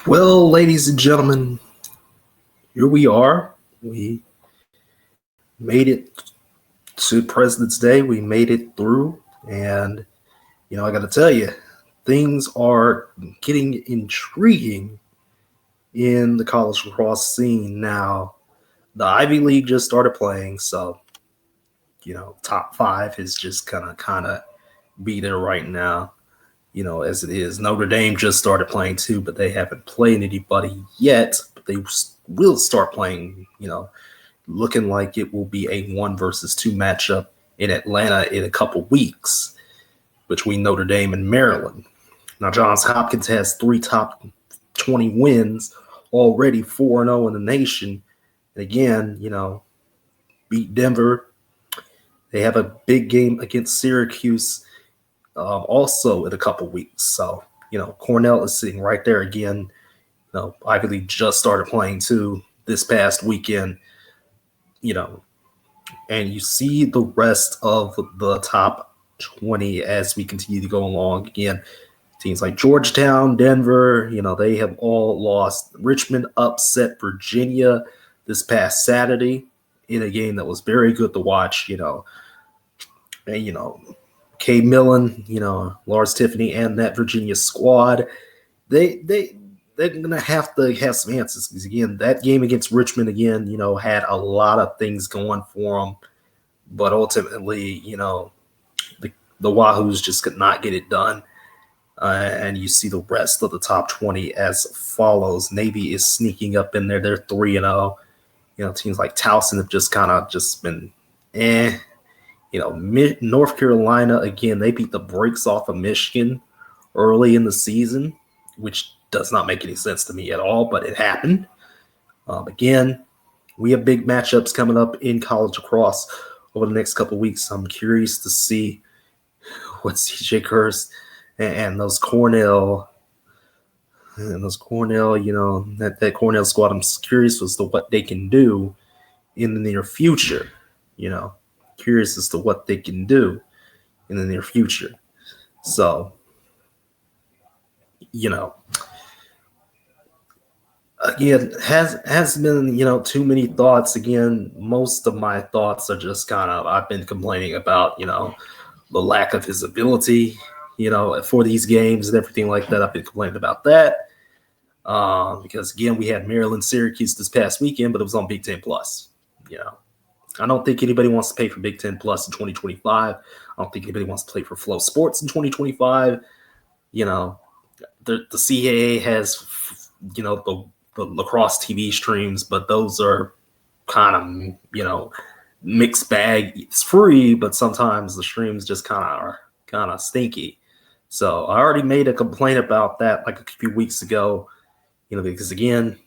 Well, ladies and gentlemen, here we are. We made it to President's Day. We made it through. And, I got to tell you, things are getting intriguing in the college lacrosse scene now. The Ivy League just started playing. So, top five is just kind of be there right now, as it is. Notre Dame just started playing too, but they haven't played anybody yet. But they will start playing, looking like it will be a 1-2 matchup in Atlanta in a couple weeks between Notre Dame and Maryland. Now, Johns Hopkins has 3 top 20 wins already, 4-0 in the nation. And again, beat Denver. They have a big game against Syracuse also in a couple weeks. So, Cornell is sitting right there again. Ivy League just started playing too this past weekend. And you see the rest of the top 20 as we continue to go along. Again, teams like Georgetown, Denver, they have all lost. Richmond upset Virginia this past Saturday in a game that was very good to watch, and, Kay Millen, Lars Tiffany, and that Virginia squad, they're going to have some answers because, again, that game against Richmond, again, had a lot of things going for them. But ultimately, the Wahoos just could not get it done. And you see the rest of the top 20 as follows. Navy is sneaking up in there. They're 3-0. Teams like Towson have just been North Carolina, again, they beat the brakes off of Michigan early in the season, which does not make any sense to me at all, but it happened. Again, we have big matchups coming up in college lacrosse over the next couple of weeks. I'm curious to see what CJ Kurz and those Cornell, that Cornell squad, I'm curious as to what they can do in the near future, Curious as to what they can do in the near future. So, again, has been, too many thoughts. Again, most of my thoughts are just I've been complaining about, the lack of his ability, for these games and everything like that. I've been complaining about that. Because again, we had Maryland, Syracuse this past weekend, but it was on Big Ten Plus, I don't think anybody wants to pay for Big Ten Plus in 2025. I don't think anybody wants to play for Flow Sports in 2025. The CAA has, the lacrosse TV streams, but those are kind of, mixed bag. It's free, but sometimes the streams just are stinky. So I already made a complaint about that like a few weeks ago, because again,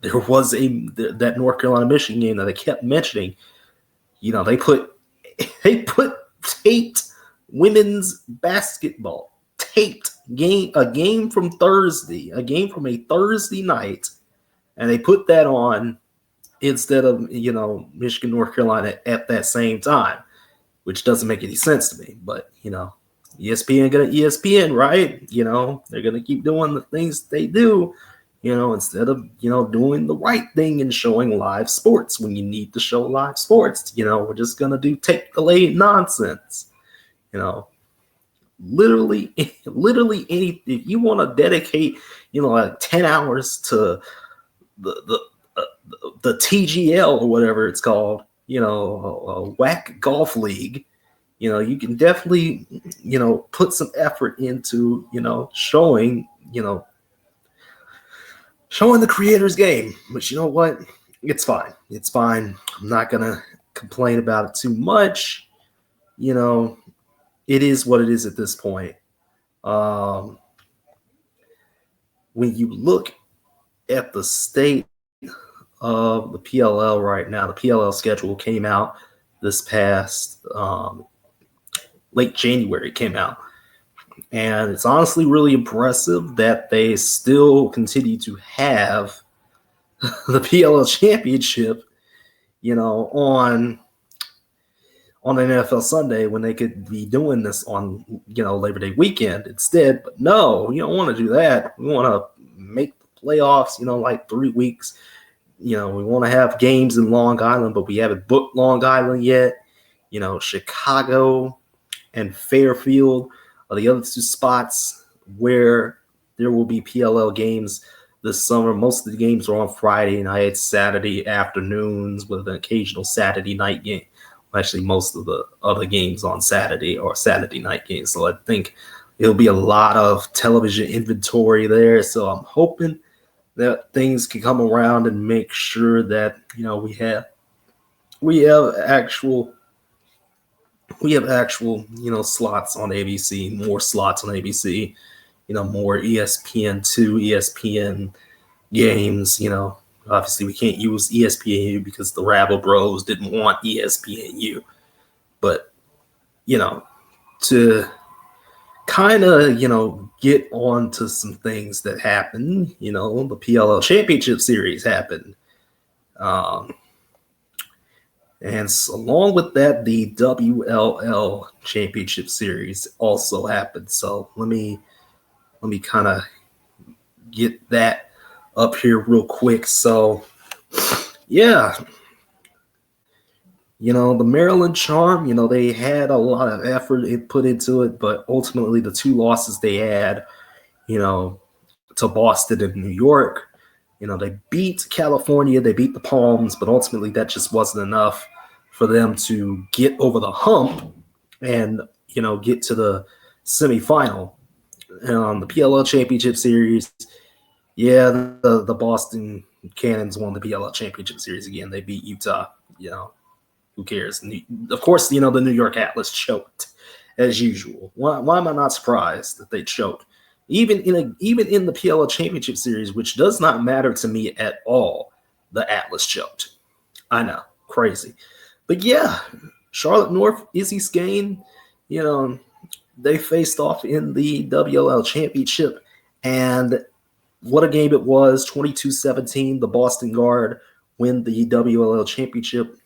there was that North Carolina Michigan game that I kept mentioning. They put taped women's basketball, a game from a Thursday night, and they put that on instead of Michigan, North Carolina at that same time, which doesn't make any sense to me. But ESPN gonna ESPN, right? They're gonna keep doing the things they do. Instead of, doing the right thing and showing live sports when you need to show live sports, we're just going to do tape delay nonsense. Literally any, if you want to dedicate, like 10 hours to the TGL or whatever it's called, a whack golf league, you can definitely, put some effort into, showing the creator's game. But you know what? It's fine. It's fine. I'm not going to complain about it too much. It is what it is at this point. When you look at the state of the PLL right now, the PLL schedule came out this past late January. It came out. And it's honestly really impressive that they still continue to have the PLL championship, on an NFL Sunday when they could be doing this on, Labor Day weekend instead. But no, you don't want to do that. We want to make the playoffs, like 3 weeks. We want to have games in Long Island, but we haven't booked Long Island yet. Chicago and Fairfield are the other two spots where there will be PLL games this summer. Most of the games are on Friday nights, Saturday afternoons, with an occasional Saturday night game. Actually, most of the other games on Saturday or Saturday night games. So I think it'll be a lot of television inventory there. So I'm hoping that things can come around and make sure that we have actual slots on ABC, more slots on ABC, more ESPN2, ESPN games. Obviously we can't use ESPNU because the Rabble Bros didn't want ESPNU, but to kind of get on to some things that happened. The PLL Championship Series happened, and along with that, the WLL Championship Series also happened. So let me kind of get that up here real quick. So yeah, the Maryland Charm, they had a lot of effort put into it, but ultimately the two losses they had, to Boston and New York, they beat California, they beat the Palms, but ultimately that just wasn't enough for them to get over the hump and, get to the semifinal. The PLL Championship Series, yeah, the Boston Cannons won the PLL Championship Series again. They beat Utah, who cares? Of course, the New York Atlas choked as usual. Why am I not surprised that they choked? Even in the PLL Championship Series, which does not matter to me at all, the Atlas choked. I know, crazy. But yeah, Charlotte North, Izzy Skane, they faced off in the WLL Championship, and what a game it was, 22-17. The Boston Guard win the WLL Championship.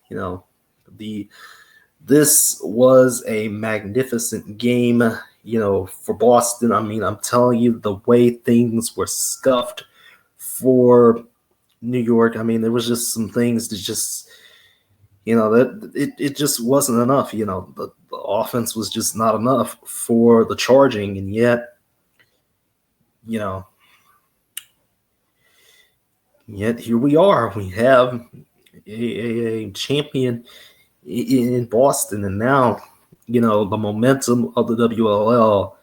This was a magnificent game, for Boston. I mean, I'm telling you, the way things were scuffed for New York, I mean, there was just some things that just, that it just wasn't enough. The offense was just not enough for the Charging, and yet here we are. We have a champion in Boston, and now the momentum of the WLL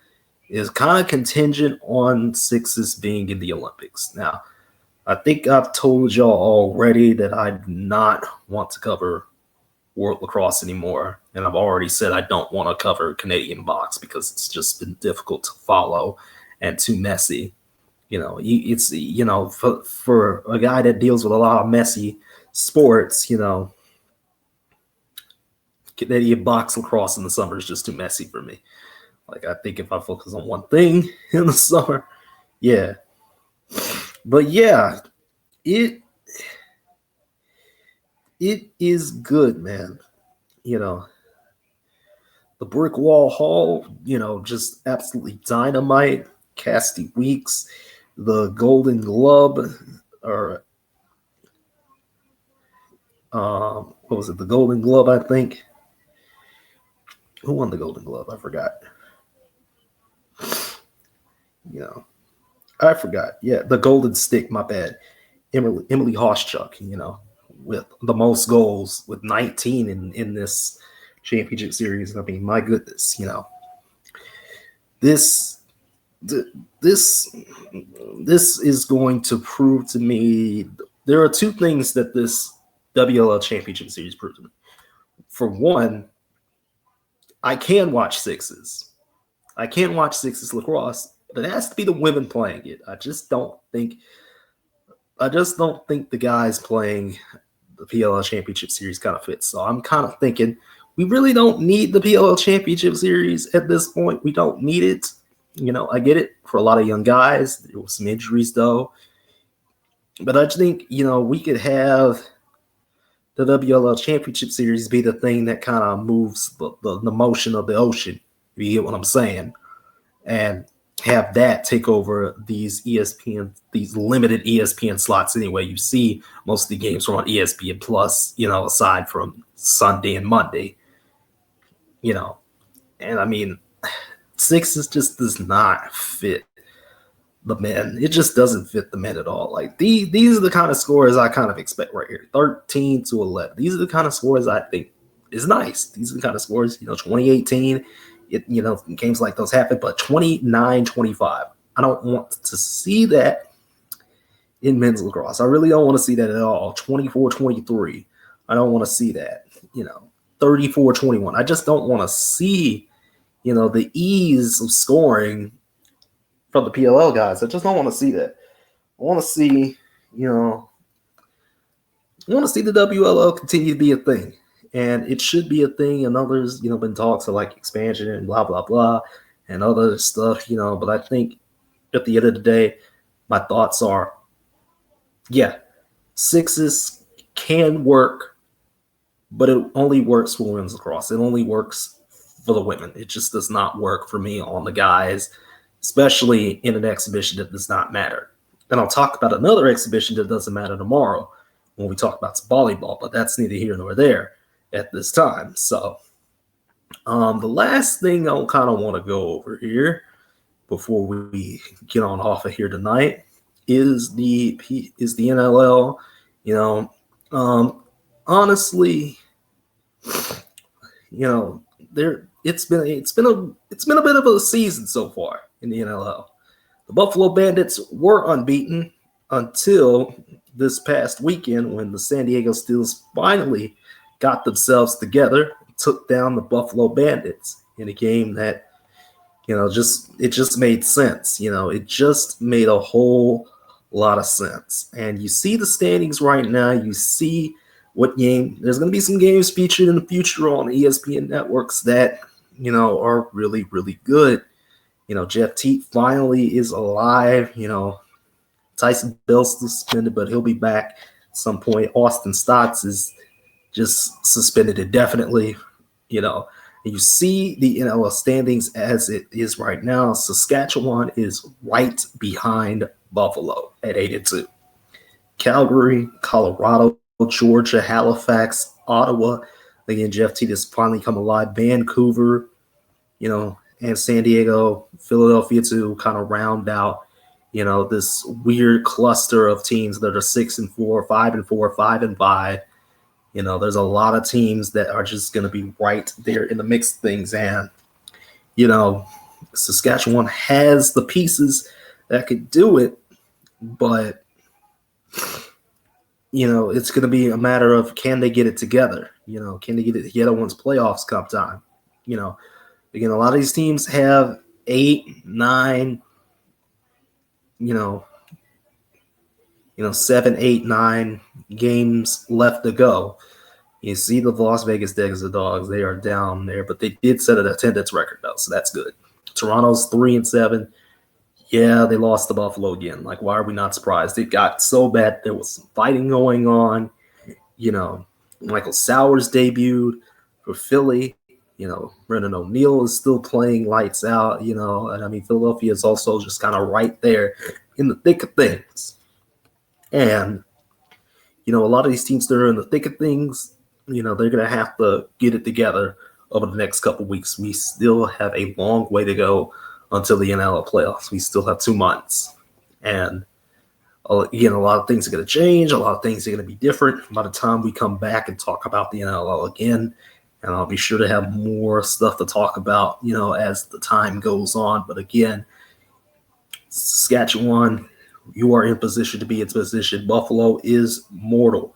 is kind of contingent on Sixes being in the Olympics. Now, I think I've told y'all already that I do not want to cover World Lacrosse anymore, and I've already said I don't want to cover Canadian box because it's just been difficult to follow and too messy. It's for a guy that deals with a lot of messy sports, Canadian box lacrosse in the summer is just too messy for me. Like, I think if I focus on one thing in the summer, yeah. But yeah, it is good, man. The Brick Wall Hall, just absolutely dynamite. Casty Weeks, the Golden Glove, or what was it? The Golden Glove, I think. Who won the Golden Glove? I forgot. I forgot. Yeah, the Golden Stick. My bad. Emily Hoschuk. With the most goals with 19 in this championship series. I mean, my goodness. This is going to prove to me. There are two things that this WLL Championship Series proved to me. For one, I can watch Sixes. I can watch Sixes lacrosse, but it has to be the women playing it. I just don't think the guys playing the PLL Championship Series kind of fits. So I'm kind of thinking we really don't need the PLL Championship Series at this point. We don't need it. I get it for a lot of young guys. There were some injuries though. But I think, we could have the WLL Championship Series be the thing that kind of moves the motion of the ocean. You get what I'm saying? And have that take over these ESPN, these limited ESPN slots anyway. You see most of the games are on ESPN Plus, aside from Sunday and Monday, and I mean, sixes just does not fit the men. It just doesn't fit the men at all. Like these are the kind of scores I kind of expect right here. 13 to 11. These are the kind of scores I think is nice. These are the kind of scores, 2018, games like those happen, but 29-25. I don't want to see that in men's lacrosse. I really don't want to see that at all. 24-23. I don't want to see that. 34-21. I just don't want to see, the ease of scoring from the PLL guys. I just don't want to see that. I want to see, I want to see the WLL continue to be a thing. And it should be a thing. And others, been talks of like expansion and blah, blah, blah, and other stuff, but I think at the end of the day, my thoughts are, yeah, sixes can work, but it only works for women's lacrosse. It only works for the women. It just does not work for me on the guys, especially in an exhibition that does not matter. And I'll talk about another exhibition that doesn't matter tomorrow when we talk about volleyball, but that's neither here nor there at this time. So the last thing I'll kind of want to go over here before we get on off of here tonight is the NLL. Honestly, it's been a bit of a season so far in the NLL. The Buffalo Bandits were unbeaten until this past weekend when the San Diego Steelers finally got themselves together, took down the Buffalo Bandits in a game that, it just made sense. It just made a whole lot of sense. And you see the standings right now. You see what game. There's going to be some games featured in the future on ESPN networks that, are really, really good. Jeff Teat finally is alive. Tyson Bell's suspended, but he'll be back at some point. Austin Stotts is just suspended indefinitely. You see the NLL standings as it is right now. Saskatchewan is right behind Buffalo at 8-2. Calgary, Colorado, Georgia, Halifax, Ottawa. Again, Jeff Teat has finally come alive. Vancouver, and San Diego, Philadelphia to kind of round out, this weird cluster of teams that are 6-4, 5-4, 5-5. There's a lot of teams that are just going to be right there in the mix of things. And, Saskatchewan has the pieces that could do it, but, it's going to be a matter of can they get it together? Can they get it together once playoffs come time? Again, a lot of these teams have 8, 9, 7, 8, 9 games left to go. You see the Las Vegas Desert Dogs, they are down there, but they did set an attendance record, though, so that's good. Toronto's 3-7. Yeah, they lost to Buffalo again. Like, why are we not surprised? It got so bad. There was some fighting going on. Michael Sowers debuted for Philly. Brendan O'Neill is still playing lights out, and I mean, Philadelphia is also just kind of right there in the thick of things. And, a lot of these teams that are in the thick of things, they're going to have to get it together over the next couple of weeks. We still have a long way to go until the NLL playoffs. We still have 2 months. And, again, a lot of things are going to change. A lot of things are going to be different by the time we come back and talk about the NLL again. And I'll be sure to have more stuff to talk about, as the time goes on. But again, Saskatchewan, you are in position to be in position. Buffalo is mortal.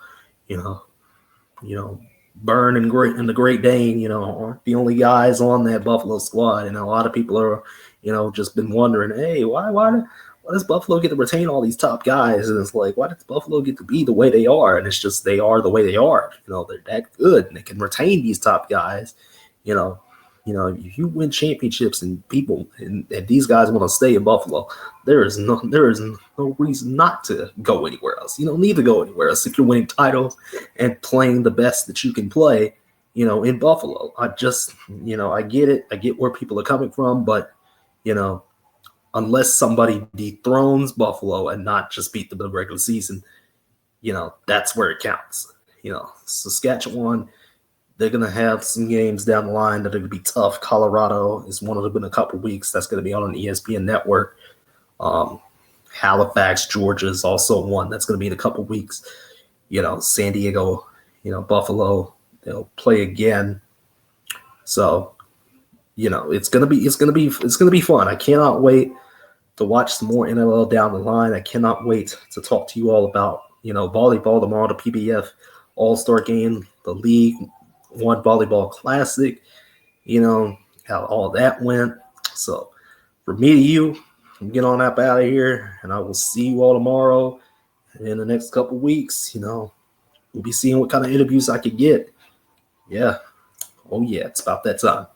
Byrne and the Great Dane, aren't the only guys on that Buffalo squad. And a lot of people are, just been wondering, hey, why does Buffalo get to retain all these top guys? And it's like, why does Buffalo get to be the way they are? And it's just they are the way they are. They're that good and they can retain these top guys. If you win championships and people and these guys want to stay in Buffalo, there is no reason not to go anywhere else. You don't need to go anywhere else if you're winning titles and playing the best that you can play, in Buffalo. I just, I get it. I get where people are coming from, but, unless somebody dethrones Buffalo and not just beat them in the regular season, that's where it counts. Saskatchewan, they're going to have some games down the line that are going to be tough. Colorado is one of them in a couple weeks. That's going to be on an ESPN network. Halifax, Georgia is also one that's going to be in a couple weeks. San Diego, Buffalo, they'll play again. So, it's gonna be fun. I cannot wait to watch some more NLL down the line. I cannot wait to talk to you all about volleyball tomorrow, the PBF All-Star Game, the League One Volleyball Classic. How all that went. So, for me to you, I'm getting on up out of here, and I will see you all tomorrow. And in the next couple weeks, we'll be seeing what kind of interviews I could get. Yeah. Oh, yeah. It's about that time.